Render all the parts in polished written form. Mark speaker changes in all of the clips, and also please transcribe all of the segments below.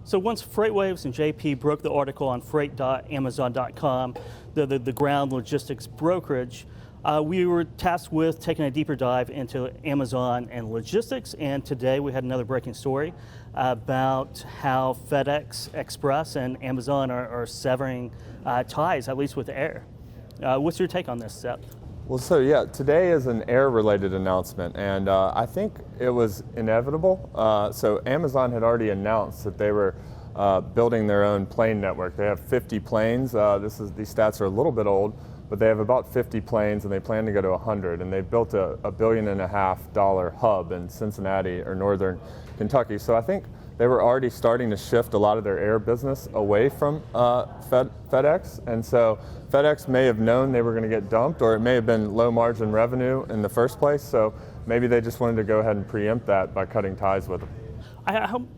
Speaker 1: So once FreightWaves and JP broke the article on freight.amazon.com, the ground logistics brokerage, we were tasked with taking a deeper dive into Amazon and logistics, and today we had another breaking story about how FedEx Express and Amazon are severing ties, at least with air. What's your take on this, Seth?
Speaker 2: Well, so yeah, today is an air-related announcement, and I think it was inevitable. So Amazon had already announced that they were building their own plane network. They have 50 planes. These stats are a little bit old, but they have about 50 planes, and they plan to go to 100. And they've built a $1.5 billion hub in Cincinnati or northern Kentucky. So I think they were already starting to shift a lot of their air business away from FedEx. And so FedEx may have known they were going to get dumped, or it may have been low margin revenue in the first place. So maybe they just wanted to go ahead and preempt that by cutting ties with them.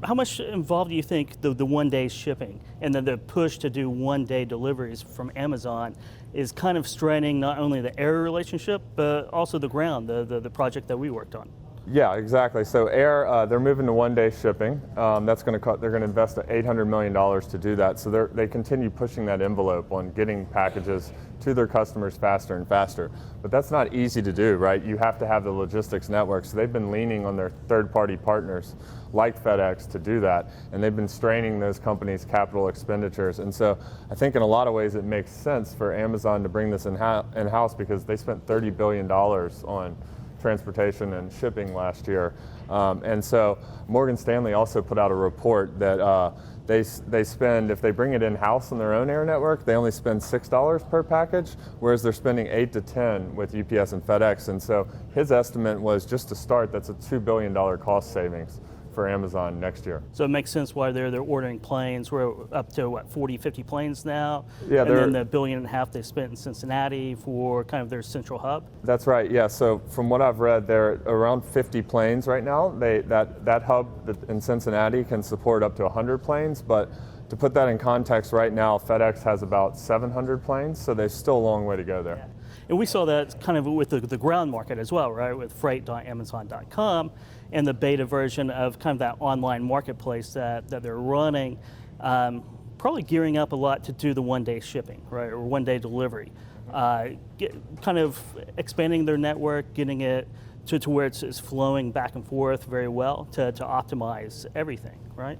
Speaker 1: How much involved do you think the one-day shipping and then the push to do one-day deliveries from Amazon is kind of straining not only the air relationship, but also the ground, the project that we worked on?
Speaker 2: Yeah, exactly. So air, they're moving to one-day shipping. That's going to they're going to invest $800 million to do that. So they continue pushing that envelope on getting packages to their customers faster and faster. But that's not easy to do, right? You have to have the logistics network. So they've been leaning on their third-party partners like FedEx to do that, and they've been straining those companies' capital expenditures. And so I think in a lot of ways it makes sense for Amazon to bring this in-house because they spent $30 billion on transportation and shipping last year. And so Morgan Stanley also put out a report that they spend, if they bring it in-house on their own air network, they only spend $6 per package, whereas they're spending $8 to $10 with UPS and FedEx. And so his estimate was, just to start, that's a $2 billion cost savings for Amazon next year.
Speaker 1: So it makes sense why they're ordering planes. We're up to what, 40, 50 planes now?
Speaker 2: Yeah,
Speaker 1: and then the $1.5 billion they spent in Cincinnati for kind of their central hub?
Speaker 2: That's right, yeah. So from what I've read, they're around 50 planes right now. That hub in Cincinnati can support up to 100 planes, but to put that in context, right now FedEx has about 700 planes, so there's still a long way to go there.
Speaker 1: Yeah. And we saw that kind of with the ground market as well, right, with freight.amazon.com and the beta version of kind of that online marketplace that they're running, probably gearing up a lot to do the one-day shipping, right, or one-day delivery. Kind of expanding their network, getting it to where it's flowing back and forth very well to optimize everything, right?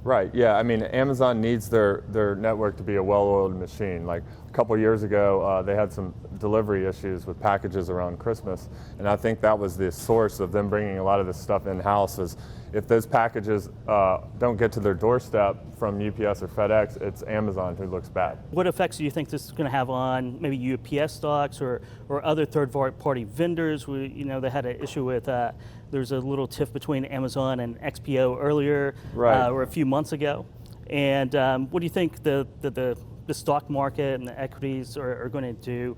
Speaker 2: Right, yeah, I mean, Amazon needs their network to be a well-oiled machine. Like a couple years ago, they had some delivery issues with packages around Christmas, and I think that was the source of them bringing a lot of this stuff in-house, is if those packages don't get to their doorstep from UPS or FedEx, it's Amazon who looks bad.
Speaker 1: What effects do you think this is going to have on maybe UPS stocks or other third-party vendors? They had an issue with there's a little tiff between Amazon and XPO earlier,
Speaker 2: right,
Speaker 1: or a few months ago. And what do you think the stock market and the equities are going to do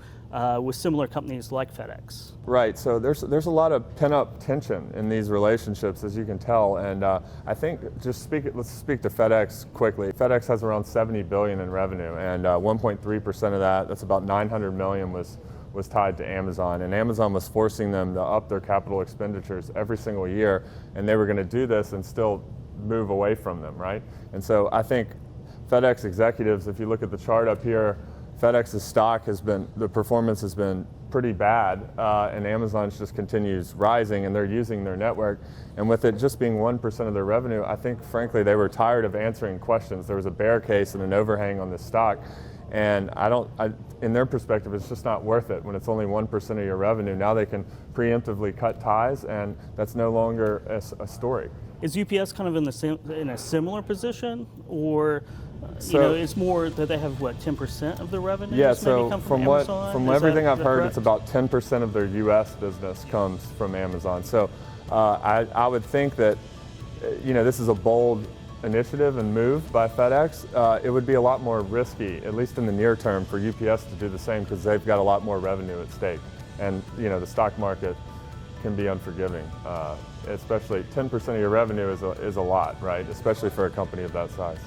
Speaker 1: with similar companies like FedEx?
Speaker 2: Right, so there's a lot of pent-up tension in these relationships, as you can tell, and I think let's speak to FedEx quickly. FedEx has around $70 billion in revenue, and 1.3% of that's about $900 million was tied to Amazon, and Amazon was forcing them to up their capital expenditures every single year, and they were going to do this and still move away from them, right? And so I think FedEx executives, if you look at the chart up here, FedEx's stock the performance has been pretty bad, and Amazon just continues rising, and they're using their network. And with it just being 1% of their revenue, I think, frankly, they were tired of answering questions. There was a bear case and an overhang on this stock, and in their perspective, it's just not worth it when it's only 1% of your revenue. Now they can preemptively cut ties, and that's no longer a story.
Speaker 1: Is UPS kind of in a similar position, or it's more that they have 10% of the revenue?
Speaker 2: Yeah, so
Speaker 1: from
Speaker 2: everything I've heard, it's about 10% of their U.S. business comes from Amazon. So I would think that this is a bold initiative and move by FedEx. It would be a lot more risky, at least in the near term, for UPS to do the same, because they've got a lot more revenue at stake, and the stock market can be unforgiving. Especially 10% of your revenue is a lot, right? Especially for a company of that size.